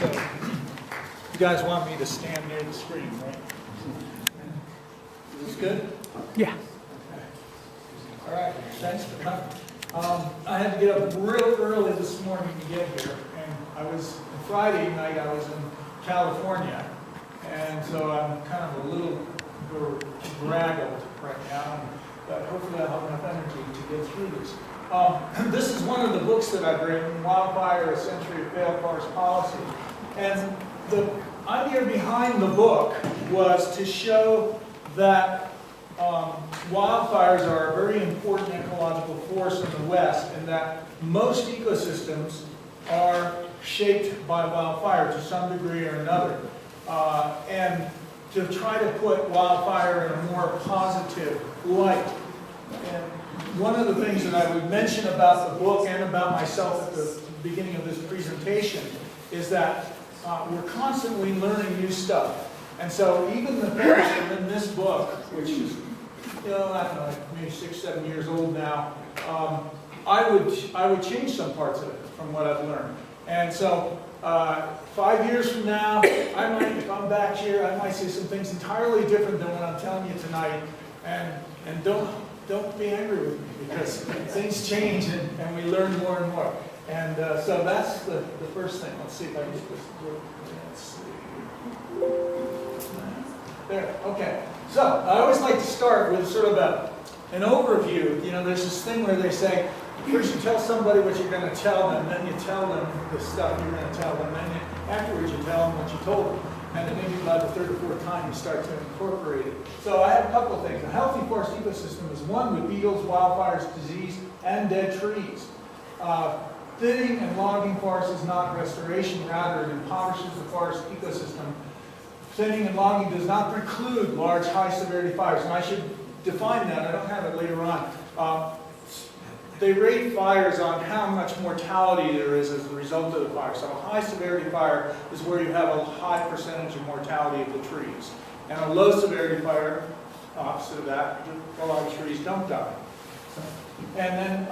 So, you guys want me to stand near the screen, right? Is this good? Yeah. All right, thanks for coming. I had to get up real early this morning to get here, and Friday night I was in California, and so I'm kind of a little draggled right now, but hopefully I'll have enough energy to get through this. This is one of the books that I've written, Wildfire, A Century of Failed Forest Policy, and the idea behind the book was to show that wildfires are a very important ecological force in the West, and that most ecosystems are shaped by wildfire to some degree or another. And to try to put wildfire in a more positive light. And one of the things that I would mention about the book and about myself at the beginning of this presentation is that we're constantly learning new stuff. And so even the things that are in this book, which is, I don't know, like maybe 6, 7 years old now, I would change some parts of it from what I've learned. And so 5 years from now, if I'm back here, I might say some things entirely different than what I'm telling you tonight. And don't be angry with me, because things change and we learn more and more. And so that's the first thing. Let's see if I can get this. Let's see. There, okay. So I always like to start with sort of an overview. You know, there's this thing where they say, first you tell somebody what you're going to tell them, then you tell them the stuff you're going to tell them, then afterwards you tell them what you told them. And then maybe by the third or fourth time you start to incorporate it. So I have a couple of things. A healthy forest ecosystem is one with beetles, wildfires, disease, and dead trees. Thinning and logging forests is not restoration, rather it impoverishes the forest ecosystem. Thinning and logging does not preclude large, high-severity fires. And I should define that. I don't have it later on. They rate fires on how much mortality there is as a result of the fire. So a high-severity fire is where you have a high percentage of mortality of the trees. And a low-severity fire, opposite of that, a lot of trees don't die. And then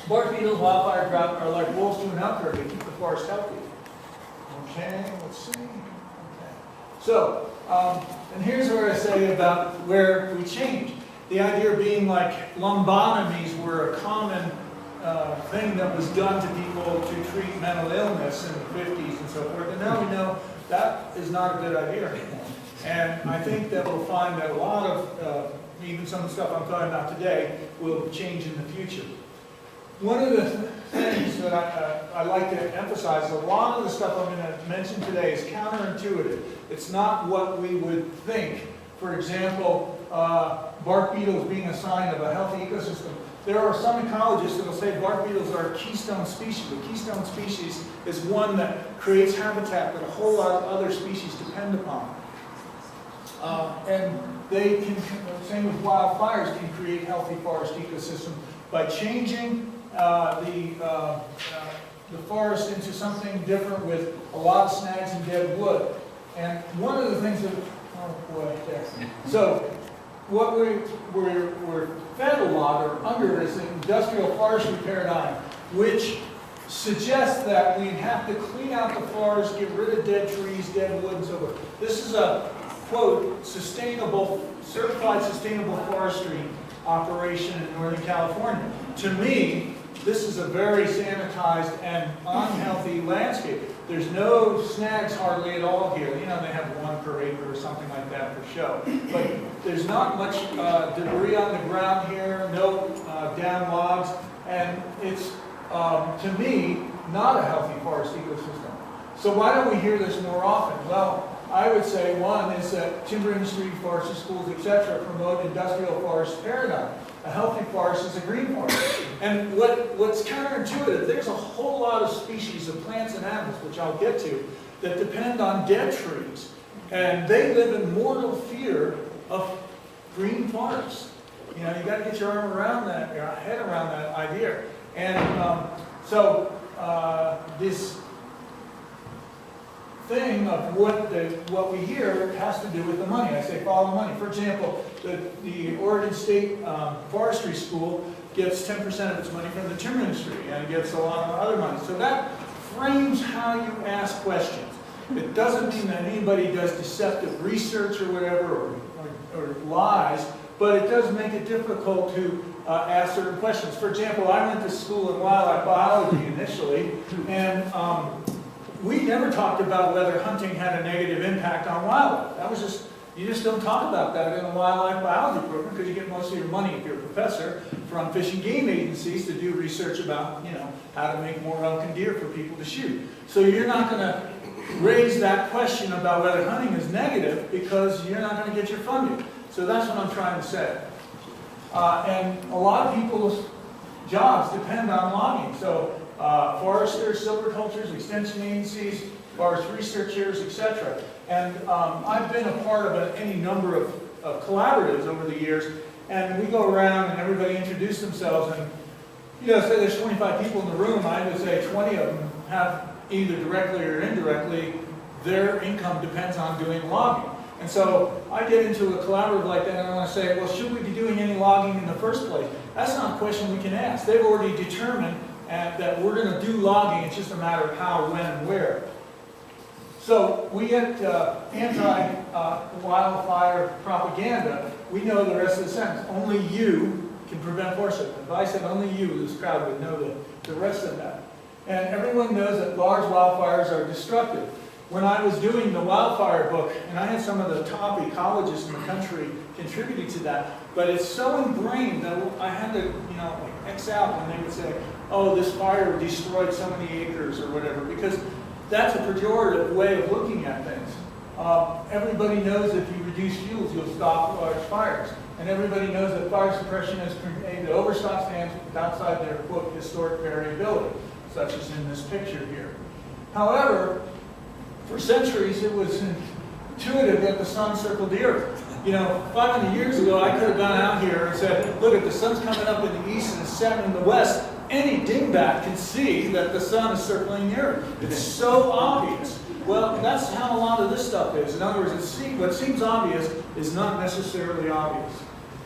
bark beetles, wildfire drought are like wolves to an outdoor. They keep the forest healthy. Okay, let's see. Okay. So, and here's where I say about where we change. The idea being like lumbotomies were a common thing that was done to people to treat mental illness in the 50s and so forth. And now we know that is not a good idea anymore. And I think that we'll find that a lot of, even some of the stuff I'm talking about today, will change in the future. One of the things that I like to emphasize, a lot of the stuff I'm going to mention today is counterintuitive. It's not what we would think. For example, bark beetles being a sign of a healthy ecosystem. There are some ecologists that will say bark beetles are a keystone species. A keystone species is one that creates habitat that a whole lot of other species depend upon. And they can, same with wildfires, can create healthy forest ecosystem by changing the forest into something different with a lot of snags and dead wood. And one of the things that, oh boy, yes. So what we're fed a lot or under is the industrial forestry paradigm, which suggests that we have to clean out the forest, get rid of dead trees, dead wood, and so forth. This is a, quote, certified sustainable forestry operation in Northern California. To me, this is a very sanitized and unhealthy landscape. There's no snags hardly at all here. You know, they have 1 per acre or something like that for show. But there's not much debris on the ground here, no down logs, and it's, to me, not a healthy forest ecosystem. So why don't we hear this more often? Well, I would say one is that timber industry, forestry schools, etc. promote industrial forest paradigm. A healthy forest is a green forest. And what's counterintuitive, there's a whole lot of species of plants and animals, which I'll get to, that depend on dead trees. And they live in mortal fear of green forests. You know, you got to get your arm around that, your head around that idea. And this thing of what we hear has to do with the money. I say follow the money. For example, the Oregon State Forestry School gets 10% of its money from the timber industry and gets a lot of other money. So that frames how you ask questions. It doesn't mean that anybody does deceptive research or whatever, or lies, but it does make it difficult to ask certain questions. For example, I went to school in wildlife biology initially, and we never talked about whether hunting had a negative impact on wildlife. That was just, you just don't talk about that in a wildlife biology program because you get most of your money, if you're a professor, from fish and game agencies to do research about, you know, how to make more elk and deer for people to shoot. So you're not going to raise that question about whether hunting is negative because you're not going to get your funding. So that's what I'm trying to say. And a lot of people's jobs depend on logging. So foresters, silvicultures, extension agencies, forest researchers, etc. And I've been a part of any number of collaboratives over the years, and we go around and everybody introduce themselves, and you know, say there's 25 people in the room, I would say 20 of them have either directly or indirectly, their income depends on doing logging. And so I get into a collaborative like that and I want to say, well, should we be doing any logging in the first place? That's not a question we can ask. They've already determined that we're going to do logging. It's just a matter of how, when, and where. So we get anti-wildfire propaganda. We know the rest of the sentence. Only you can prevent forest fires. If I said only you, this crowd would know the rest of that. And everyone knows that large wildfires are destructive. When I was doing the wildfire book, and I had some of the top ecologists in the country contributing to that, but it's so ingrained that I had to, you know, like X out when they would say, oh, this fire destroyed so many acres or whatever, because that's a pejorative way of looking at things. Everybody knows if you reduce fuels, you'll stop large fires. And everybody knows that fire suppression is created overstock stands outside their, quote, historic variability, such as in this picture here. However, for centuries, it was intuitive that the sun circled the earth. You know, 500 years ago, I could have gone out here and said, look, if the sun's coming up in the east and setting in the west, any dingbat can see that the sun is circling the earth. It's so obvious. Well, that's how a lot of this stuff is. In other words, what seems obvious is not necessarily obvious.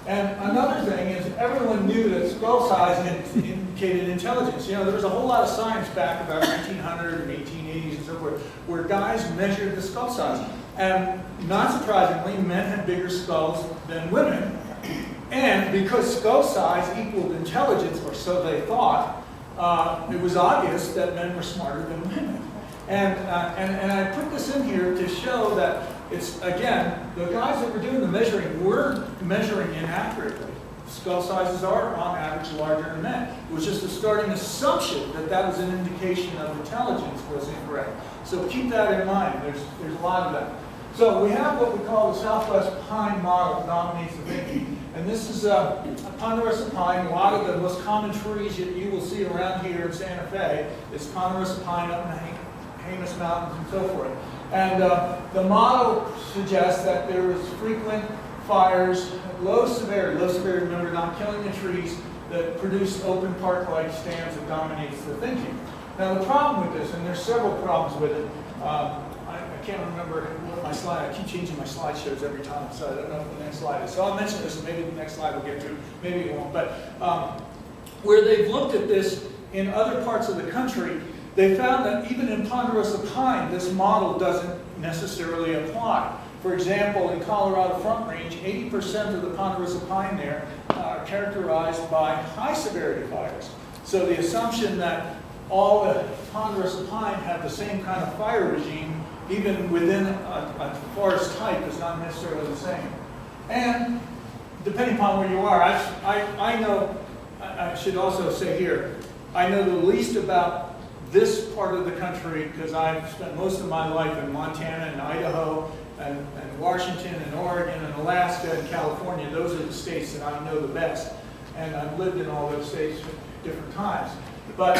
And another thing is, everyone knew that skull size indicated intelligence. You know, there was a whole lot of science back about 1900 and 1880s and so forth, where guys measured the skull size. And not surprisingly, men had bigger skulls than women. And because skull size equaled intelligence, or so they thought, it was obvious that men were smarter than women. And I put this in here to show that it's, again, the guys that were doing the measuring were measuring inaccurately. Skull sizes are, on average, larger than men. It was just a starting assumption that that was an indication of intelligence was incorrect. So keep that in mind. There's a lot of that. So we have what we call the Southwest pine model that dominates the thinking. And this is a ponderosa pine. A lot of the most common trees you will see around here in Santa Fe is ponderosa pine up in the Jemez Mountains and so forth. And the model suggests that there is frequent fires, low severity, remember, not killing the trees, that produce open park-like stands that dominates the thinking. Now the problem with this, and there's several problems with it, I can't remember what my slide, I keep changing my slideshows every time, so I don't know what the next slide is. So I'll mention this, and maybe the next slide we'll get to, maybe it won't. But where they've looked at this in other parts of the country, they found that even in ponderosa pine, this model doesn't necessarily apply. For example, in Colorado Front Range, 80% of the ponderosa pine there are characterized by high severity fires. So the assumption that all the ponderosa pine have the same kind of fire regime, even within a forest type, is not necessarily the same. And depending upon where you are, I know, I should also say here, I know the least about this part of the country because I've spent most of my life in Montana and Idaho and Washington and Oregon and Alaska and California. Those are the states that I know the best. And I've lived in all those states at different times. But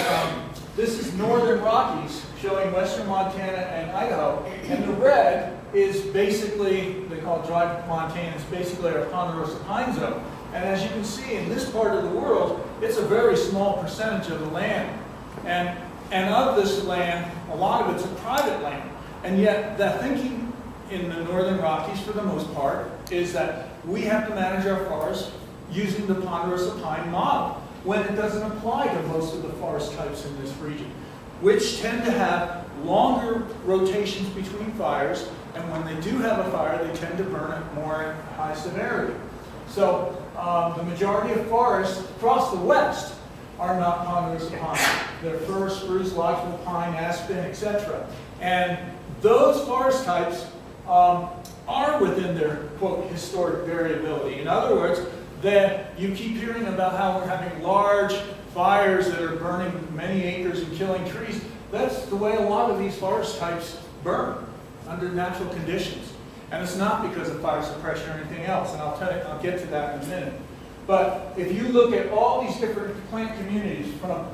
this is Northern Rockies showing western Montana and Idaho. And the red is basically, they call it dry Montana, it's basically our ponderosa pine zone. And as you can see, in this part of the world, it's a very small percentage of the land. And of this land, a lot of it's a private land. And yet, the thinking in the Northern Rockies, for the most part, is that we have to manage our forests using the ponderosa pine model, when it doesn't apply to most of the forest types in this region. which tend to have longer rotations between fires, and when they do have a fire, they tend to burn it more at high severity. So the majority of forests across the West are not ponderosa pine. They're fir, spruce, lodgepole pine, aspen, etc. And those forest types are within their, quote, historic variability. In other words, that you keep hearing about how we're having large fires that are burning many acres and killing trees. That's the way a lot of these forest types burn under natural conditions. And it's not because of fire suppression or anything else, and I'll get to that in a minute. But if you look at all these different plant communities, from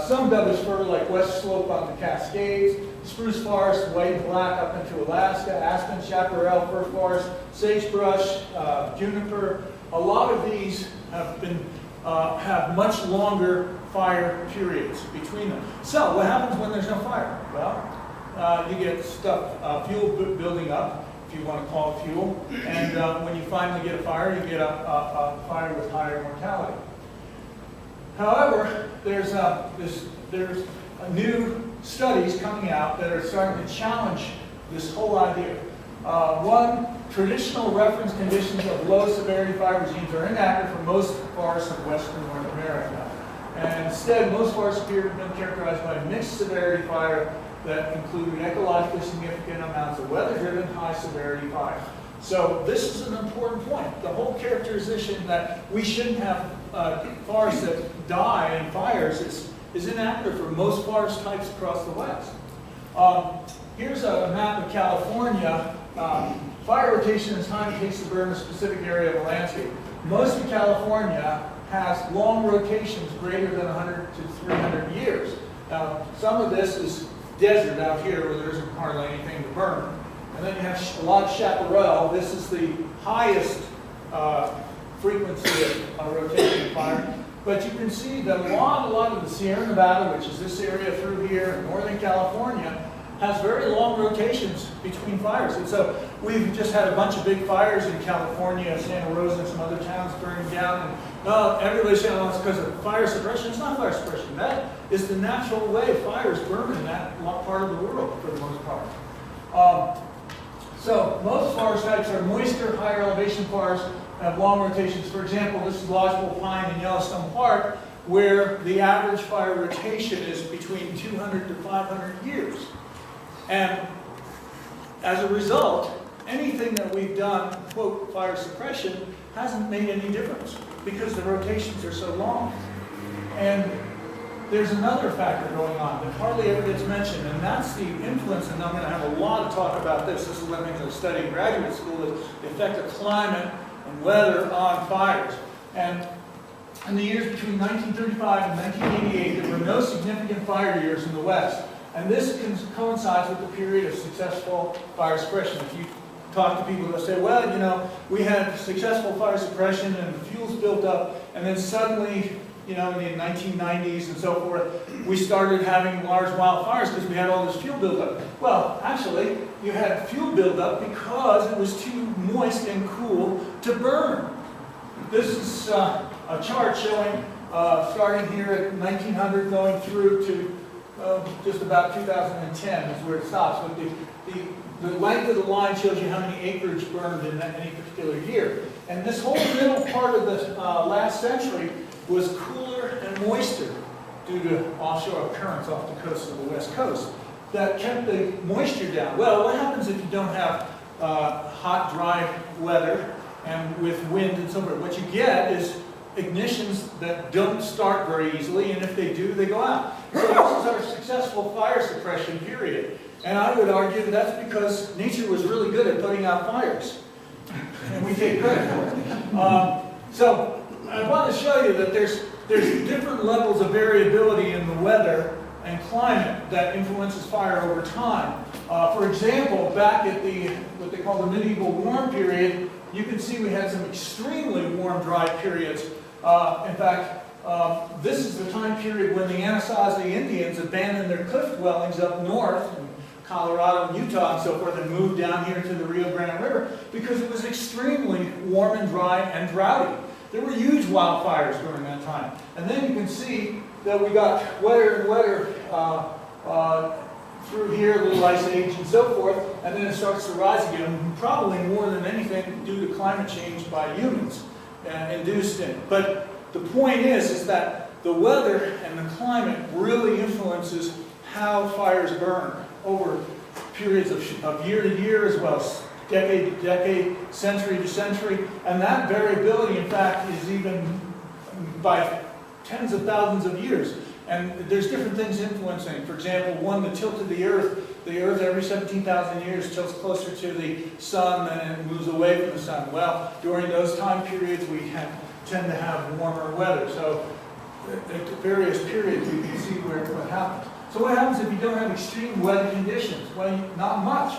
some Douglas fir like West Slope on the Cascades, spruce forest, white and black up into Alaska, aspen, chaparral, fir forest, sagebrush, juniper, a lot of these have much longer fire periods between them. So what happens when there's no fire? Well, you get stuff, fuel building up, if you want to call it fuel, and when you finally get a fire, you get a fire with higher mortality. However, there's new studies coming out that are starting to challenge this whole idea. One, traditional reference conditions of low severity fire regimes are inaccurate for most forests of western North America. And instead, most forests appear to have been characterized by mixed severity fire that include ecologically significant amounts of weather-driven high severity fire. So this is an important point. The whole characterization that we shouldn't have forests that die in fires is inaccurate for most forest types across the West. Here's a map of California. Fire rotation is time it takes to burn a specific area of a landscape. Most of California has long rotations greater than 100 to 300 years. Now, some of this is desert out here where there isn't hardly anything to burn. And then you have a lot of chaparral. This is the highest frequency of rotating fire. But you can see that a lot of the Sierra Nevada, which is this area through here in Northern California, has very long rotations between fires. And so we've just had a bunch of big fires in California, Santa Rosa and some other towns burning down. And everybody's saying, oh, it's because of fire suppression. It's not fire suppression. That is the natural way fires burn in that part of the world for the most part. So most forest types are moister, higher elevation forests, have long rotations. For example, this is lodgepole pine in Yellowstone Park, where the average fire rotation is between 200 to 500 years. And as a result, anything that we've done, quote, fire suppression, hasn't made any difference because the rotations are so long. And there's another factor going on that hardly ever gets mentioned, and that's the influence, and I'm going to have a lot of talk about this. This is one of the things I studied in graduate school, is the effect of climate and weather on fires. And in the years between 1935 and 1988, there were no significant fire years in the West. And this coincides with the period of successful fire suppression. If you talk to people, they'll say, well, you know, we had successful fire suppression and the fuels built up, and then suddenly, you know, in the 1990s and so forth, we started having large wildfires because we had all this fuel buildup. Well, actually, you had fuel buildup because it was too moist and cool to burn. This is a chart showing, starting here at 1900, going through to just about 2010 is where it stops. But the length of the line shows you how many acreage burned in any particular year. And this whole middle part of the last century was cooler and moister due to offshore currents off the coast of the West Coast that kept the moisture down. Well, what happens if you don't have hot, dry weather and with wind and so forth? What you get is ignitions that don't start very easily, and if they do, they go out. So this is our successful fire suppression period. And I would argue that's because nature was really good at putting out fires. And we take credit for it. So I want to show you that there's different levels of variability in the weather and climate that influences fire over time. For example, back at what they call the medieval warm period, you can see we had some extremely warm, dry periods. In fact, this is the time period when the Anasazi Indians abandoned their cliff dwellings up north in Colorado and Utah and so forth and moved down here to the Rio Grande River because it was extremely warm and dry and droughty. There were huge wildfires during that time. And then you can see that we got wetter and wetter through here, a little ice age and so forth, and then it starts to rise again, probably more than anything due to climate change by humans induced in it. But the point is that the weather and the climate really influences how fires burn over periods of year to year, as well as decade to decade, century to century, and that variability, in fact, is even by tens of thousands of years. And there's different things influencing. For example, one, the tilt of the Earth every 17,000 years tilts closer to the sun and it moves away from the sun. Well, during those time periods, we tend to have warmer weather. So at various periods, you can see what happens. So what happens if you don't have extreme weather conditions? Well, not much.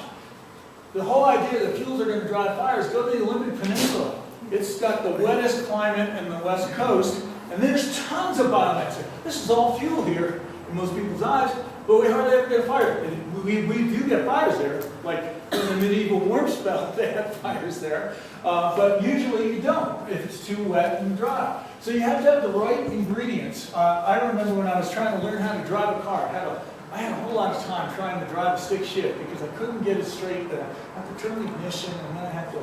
The whole idea that fuels are going to drive fires, go to the Olympic Peninsula. It's got the wettest climate in the west coast, and there's tons of biomass here. This is all fuel here in most people's eyes, but we hardly ever get a fire. We do get fires there, like in the medieval warm spell, they had fires there, but usually you don't if it's too wet and dry. So you have to have the right ingredients. I remember when I was trying to learn how to drive a car, I had a whole lot of time trying to drive a stick shift because I couldn't get it straight. I had to turn the ignition, and then I had to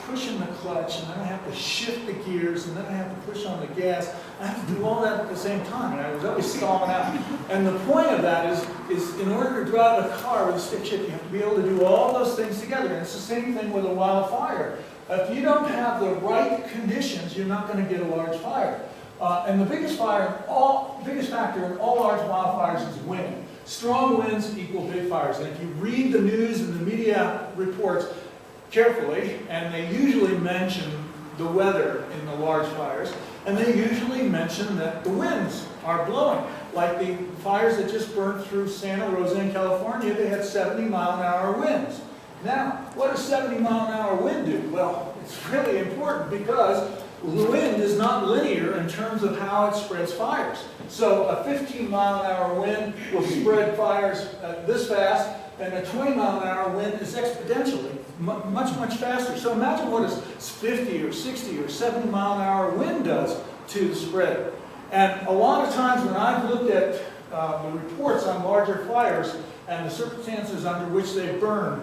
push in the clutch, and then I have to shift the gears, and then I have to push on the gas. I have to do all that at the same time, and I was always stalling out. And the point of that is in order to drive a car with a stick shift, you have to be able to do all those things together. And it's the same thing with a wildfire. If you don't have the right conditions, you're not going to get a large fire. And the biggest factor in all large wildfires is wind. Strong winds equal big fires. And if you read the news and the media reports carefully, and they usually mention the weather in the large fires, and they usually mention that the winds are blowing. Like the fires that just burned through Santa Rosa in California, they had 70-mile-an-hour winds. Now, what does 70-mile-an-hour wind do? Well, it's really important because the wind is not linear in terms of how it spreads fires. So a 15-mile-an-hour wind will spread fires this fast, and a 20-mile-an-hour wind is exponentially much faster. So imagine what a 50 or 60 or 70-mile-an-hour wind does to the spread. And a lot of times when I've looked at the reports on larger fires and the circumstances under which they burn,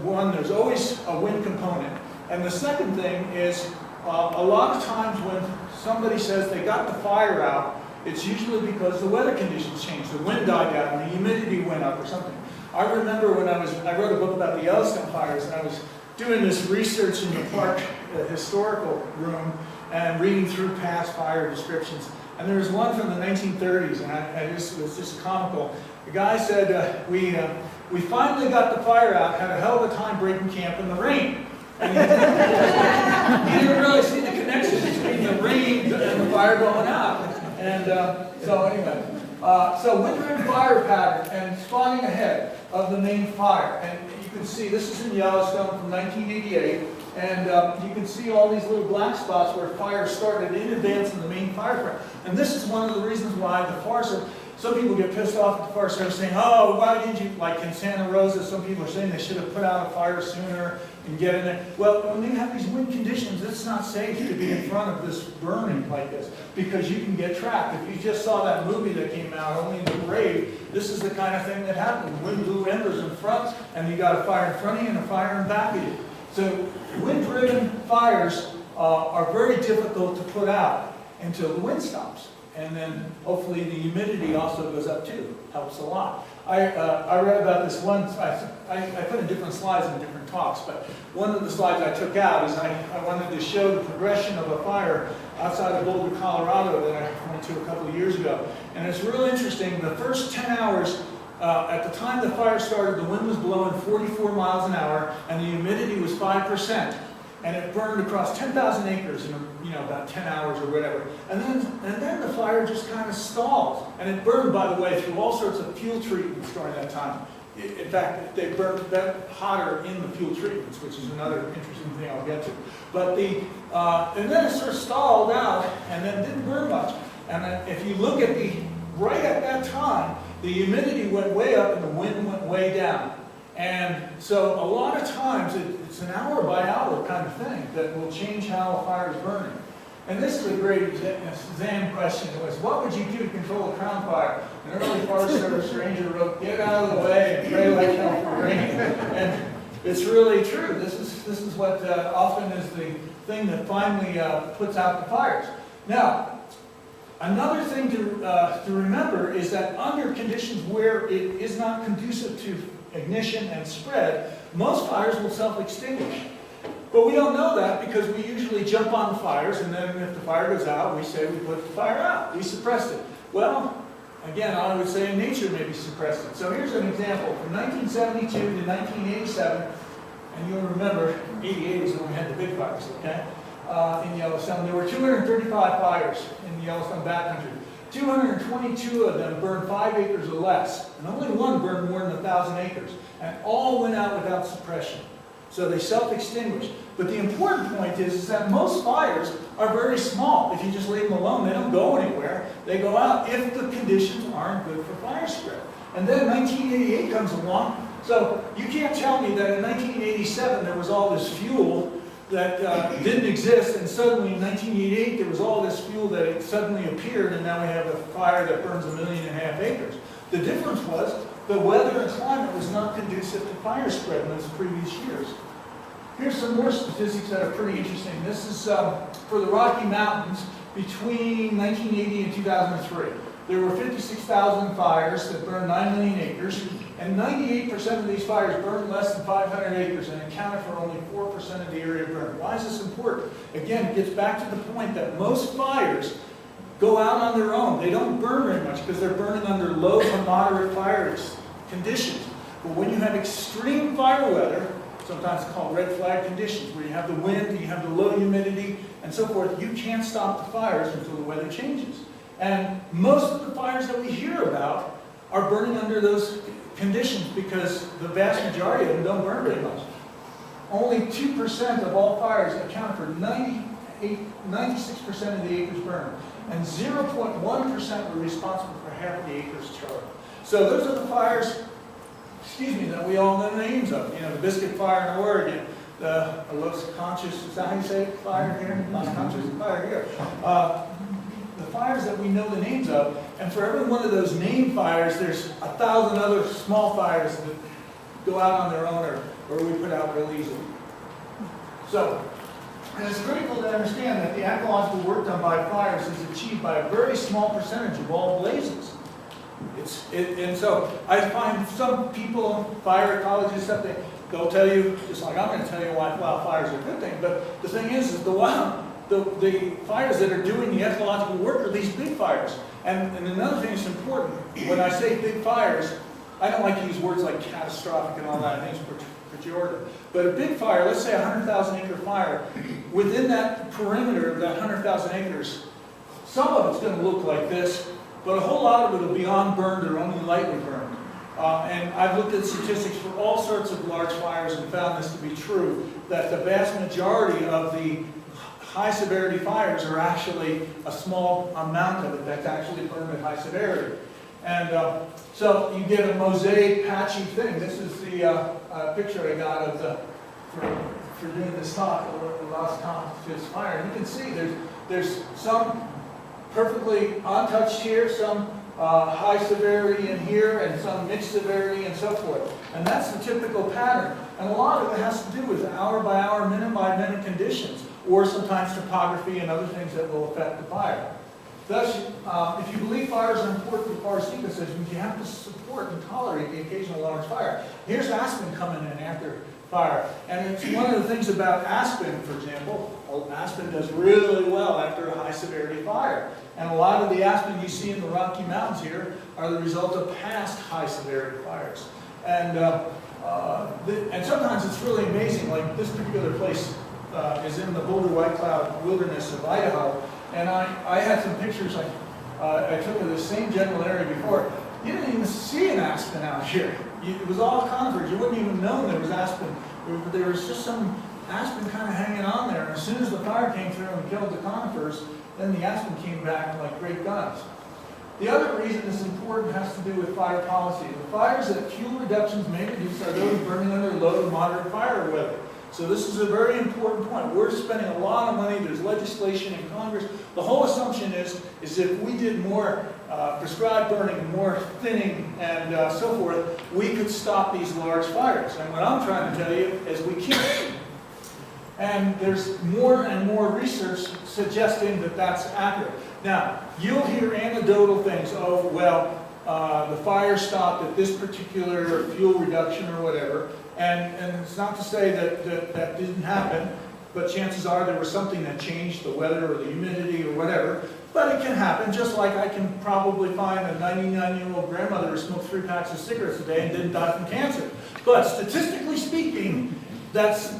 one, there's always a wind component. And the second thing is, a lot of times when somebody says they got the fire out, it's usually because the weather conditions changed. The wind died out and the humidity went up or something. I remember when I wrote a book about the Yellowstone fires, and I was doing this research in the park historical room and reading through past fire descriptions. And there was one from the 1930s, and it was just comical. The guy said, we finally got the fire out, had a hell of a time breaking camp in the rain. And he didn't really see the connection between the rain and the fire going out. And so anyway, so wind-driven fire pattern and spawning ahead of the main fire. And you can see, this is in Yellowstone from 1988, and you can see all these little black spots where fire started in advance of the main fire front. And this is one of the reasons why the Forest Service, some people get pissed off at the Forest Service saying, oh, why didn't you, like in Santa Rosa, some people are saying they should have put out a fire sooner and get in there. Well, when you have these wind conditions, it's not safe to be in front of this burning like this because you can get trapped. If you just saw that movie that came out, Only in the Grave, this is the kind of thing that happened. Wind blew embers in front, and you got a fire in front of you and a fire in back of you. So wind-driven fires are very difficult to put out until the wind stops. And then hopefully the humidity also goes up too. Helps a lot. I read about this one, I put in different slides in different talks, but one of the slides I took out is I wanted to show the progression of a fire outside of Boulder, Colorado that I went to a couple of years ago. And it's real interesting. The first 10 hours, at the time the fire started, the wind was blowing 44 miles an hour and the humidity was 5%. And it burned across 10,000 acres in about 10 hours or whatever. And then the fire just kind of stalled. And it burned, by the way, through all sorts of fuel treatments during that time. In fact, they burned that hotter in the fuel treatments, which is another interesting thing I'll get to. But and then it sort of stalled out and then didn't burn much. And if you look at right at that time, the humidity went way up and the wind went way down. And so a lot of times it's an hour by hour kind of thing that will change how a fire is burning. And this is a great exam question. It was, what would you do to control a crown fire? An early Forest Service ranger wrote, get out of the way and pray like hell for rain. And it's really true. This is what often is the thing that finally puts out the fires. Now, another thing to remember is that under conditions where it is not conducive to ignition and spread, most fires will self-extinguish. But we don't know that because we usually jump on the fires, and then if the fire goes out, we say we put the fire out. We suppressed it. Well, again, I would say nature maybe suppressed it. So here's an example. From 1972 to 1987, and you'll remember, 88 is when we had the big fires, okay? In Yellowstone, there were 235 fires in the Yellowstone backcountry. 222 of them burned 5 acres or less, and only one burned more than 1,000 acres, and all went out without suppression. So they self-extinguish. But the important point is that most fires are very small. If you just leave them alone, they don't go anywhere. They go out if the conditions aren't good for fire spread. And then 1988 comes along. So you can't tell me that in 1987 there was all this fuel that didn't exist, and suddenly in 1988 there was all this fuel that it suddenly appeared, and now we have a fire that burns 1.5 million acres. The difference was the weather and climate was not conducive to fire spread in those previous years. Here's some more statistics that are pretty interesting. This is for the Rocky Mountains between 1980 and 2003. There were 56,000 fires that burned 9 million acres, and 98% of these fires burned less than 500 acres and accounted for only 4% of the area burned. Why is this important? Again, it gets back to the point that most fires go out on their own. They don't burn very much because they're burning under low to moderate fire conditions. But when you have extreme fire weather, sometimes it's called red flag conditions, where you have the wind, you have the low humidity, and so forth, you can't stop the fires until the weather changes. And most of the fires that we hear about are burning under those conditions because the vast majority of them don't burn very much. Only 2% of all fires account for 96% of the acres burned, and 0.1% were responsible for half of the acres charred. So those are the fires, that we all know the names of. You know, the Biscuit Fire in Oregon, the Los Conchas, is that how you say it? Fire here? Los Conchas fire here. The fires that we know the names of, and for every one of those named fires, there's 1,000 other small fires that go out on their own or we put out real easily. So, and it's critical to understand that the ecological work done by fires is achieved by a very small percentage of all blazes. And so I find some people, fire ecologists, they'll tell you, just like I'm going to tell you why wildfires are a good thing, but the thing is the fires that are doing the ecological work are these big fires. And another thing that's important, when I say big fires, I don't like to use words like catastrophic and all that, I think it's pejorative. But a big fire, let's say a 100,000 acre fire, within that perimeter of that 100,000 acres, some of it's going to look like this, but a whole lot of it will be unburned or only lightly burned. And I've looked at statistics for all sorts of large fires and found this to be true, that the vast majority of the high severity fires are actually a small amount of it that's actually burned at high severity. And so you get a mosaic, patchy thing. This is the picture I got of for doing this talk, the Las Conchas fire. And you can see there's some perfectly untouched here, some high severity in here, and some mixed severity and so forth. And that's the typical pattern. And a lot of it has to do with hour by hour, minute by minute conditions, or sometimes topography and other things that will affect the fire. Thus, if you believe fires are important to forest ecosystems, you have to support and tolerate the occasional large fire. Here's aspen coming in after fire. And it's one of the things about aspen, for example. Aspen does really well after a high severity fire. And a lot of the aspen you see in the Rocky Mountains here are the result of past high severity fires. And sometimes it's really amazing, like this particular place is in the Boulder White Cloud wilderness of Idaho. And I had some pictures I took of the same general area before. You didn't even see an aspen out here. It was all conifers. You wouldn't even know there was aspen. There was just some aspen kind of hanging on there. And as soon as the fire came through and killed the conifers, then the aspen came back like great guns. The other reason this is important has to do with fire policy. The fires that fuel reductions may reduce are those burning under low to moderate fire weather. So this is a very important point. We're spending a lot of money. There's legislation in Congress. The whole assumption is if we did more prescribed burning, more thinning, and so forth, we could stop these large fires. And what I'm trying to tell you is we can't. And there's more and more research suggesting that that's accurate. Now, you'll hear anecdotal things. Oh, well, the fire stopped at this particular fuel reduction or whatever. And it's not to say that didn't happen, but chances are there was something that changed, the weather or the humidity or whatever. But it can happen, just like I can probably find a 99-year-old grandmother who smoked 3 packs of cigarettes a day and didn't die from cancer. But statistically speaking, that's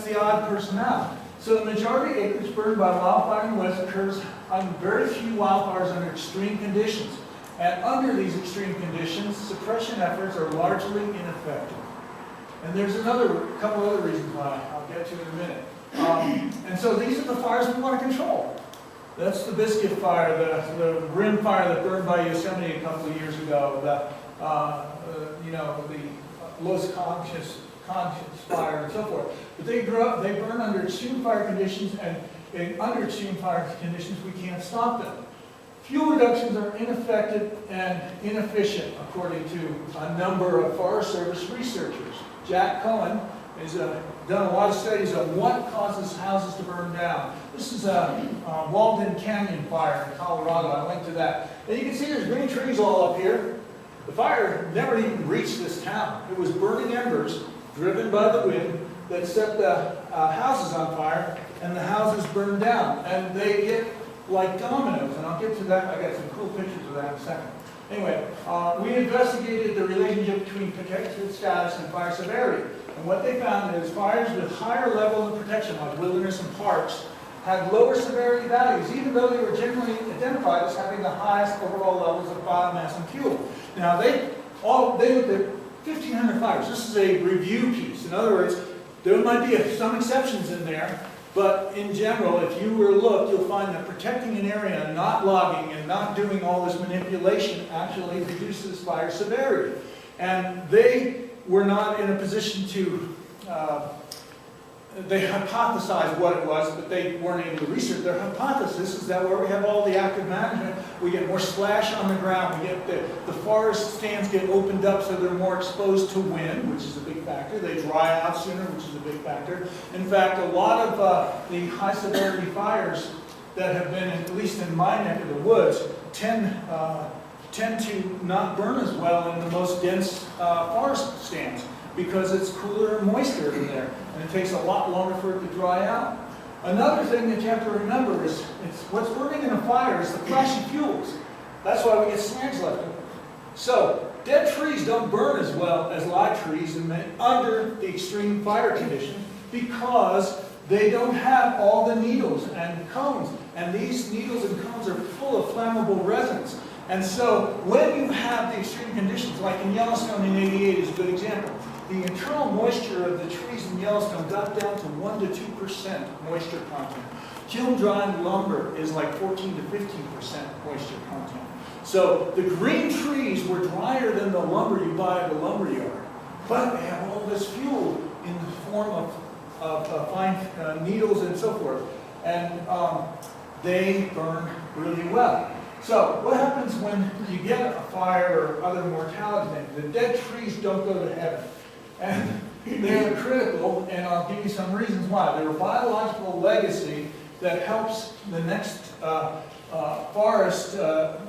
the odd person out. So the majority of acreage burned by wildfire in the West occurs on very few wildfires under extreme conditions. And under these extreme conditions, suppression efforts are largely ineffective. And there's a couple other reasons why I'll get to in a minute. And so these are the fires we want to control. That's the Biscuit Fire, the Rim Fire that burned by Yosemite a couple of years ago, the Los Conchas fire and so forth. But they burn under extreme fire conditions, and under extreme fire conditions we can't stop them. Fuel reductions are ineffective and inefficient, according to a number of Forest Service researchers. Jack Cohen has done a lot of studies on what causes houses to burn down. This is a Walden Canyon fire in Colorado. I linked to that. And you can see there's green trees all up here. The fire never even reached this town. It was burning embers driven by the wind that set the houses on fire, and the houses burned down. And they get like dominoes, and I'll get to that. I got some cool pictures of that in a second. Anyway, we investigated the relationship between protected status and fire severity. And what they found is fires with higher levels of protection, like wilderness and parks, had lower severity values, even though they were generally identified as having the highest overall levels of biomass and fuel. Now, they looked at 1,500 fires. This is a review piece. In other words, there might be some exceptions in there, but in general, if you were to look, you'll find that protecting an area, not logging and not doing all this manipulation actually reduces fire severity. And they were not in a position to, they hypothesized what it was, but they weren't able to research. Their hypothesis is that where we have all the active management, we get more splash on the ground, we get the forest stands get opened up so they're more exposed to wind, which is a big factor. They dry out sooner, which is a big factor. In fact, a lot of the high severity fires that have been, at least in my neck of the woods, tend to not burn as well in the most dense forest stands, because it's cooler and moister in there, and it takes a lot longer for it to dry out. Another thing that you have to remember is what's burning in a fire is the flashy fuels. That's why we get snags left over. So dead trees don't burn as well as live trees under the extreme fire conditions, because they don't have all the needles and cones, and these needles and cones are full of flammable resins. And so when you have the extreme conditions, like in Yellowstone in '88 is a good example, the internal moisture of the trees in Yellowstone got down to 1 to 2% moisture content. Kiln-dried lumber is like 14 to 15% moisture content. So the green trees were drier than the lumber you buy at the lumber yard, but they have all this fuel in the form of fine needles and so forth, and they burn really well. So what happens when you get a fire or other mortality things? The dead trees don't go to heaven. And they're critical, and I'll give you some reasons why. They're a biological legacy that helps the next forest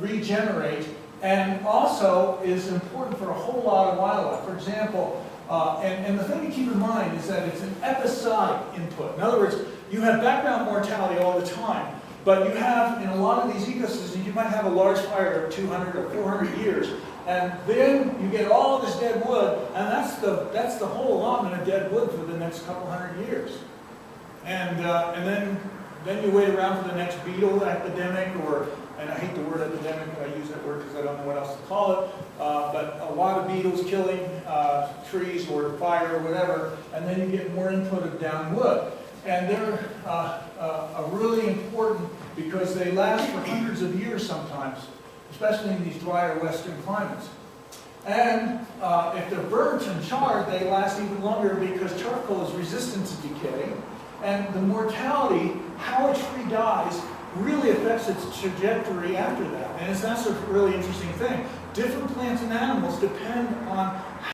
regenerate, and also is important for a whole lot of wildlife. For example, and the thing to keep in mind is that it's an episodic input. In other words, you have background mortality all the time, but you have, in a lot of these ecosystems, you might have a large fire of 200 or 400 years, and then you get all of this dead wood, and that's the whole allotment of dead wood for the next couple hundred years. And then you wait around for the next beetle epidemic, and I hate the word epidemic, I use that word because I don't know what else to call it, but a lot of beetles killing trees or fire or whatever, and then you get more input of down wood. And they're really important because they last for hundreds of years sometimes, especially in these drier western climates. And if they're burnt and charred, they last even longer because charcoal is resistant to decay. And the mortality, how a tree dies, really affects its trajectory after that. And that's a really interesting thing. Different plants and animals depend on